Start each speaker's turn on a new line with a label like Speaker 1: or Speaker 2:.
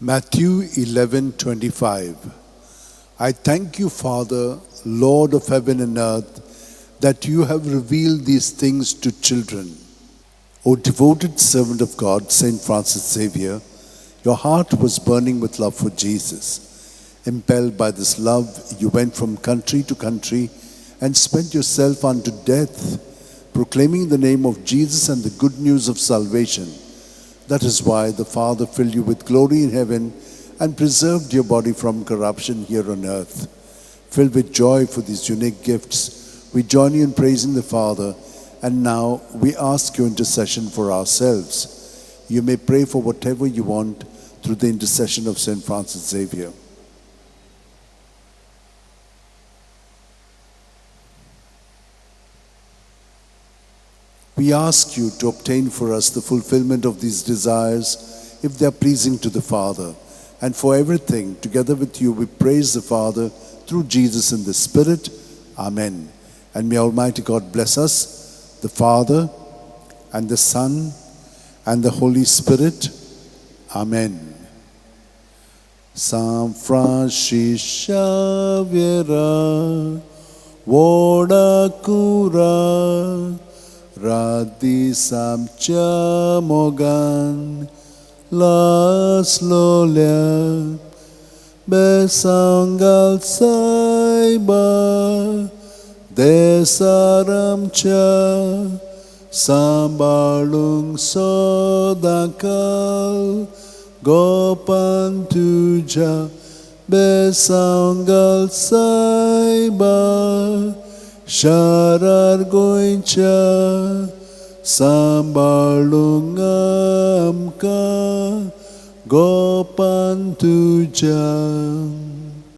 Speaker 1: Matthew 11:25. I thank you, Father, Lord of heaven and earth, that you have revealed these things to children. O devoted servant of God, Saint Francis Xavier, your heart was burning with love for Jesus. Impelled by this love, you went from country to country and spent yourself unto death, proclaiming the name of Jesus and the good news of salvation. That is why the Father filled you with glory in heaven and preserved your body from corruption here on earth. Filled with joy for these unique gifts, we join you in praising the Father, and now we ask your intercession for ourselves. You may pray for whatever you want through the intercession of Saint Francis Xavier. We ask you to obtain for us the fulfillment of these desires, if they are pleasing to the Father. And for everything, together with you, we praise the Father through Jesus in the Spirit. Amen. And may Almighty God bless us, the Father, and the Son, and the Holy Spirit. Amen. San Francis Xavier, Voda Cura, Radi Samcha Mogan, Las Lolia, Besangal Saiba, Desaramcha, Sambalung Sodakal, Gopantuja, Besangal Saiba, Sharar Goincha, Sambalungamka, Gopantuja.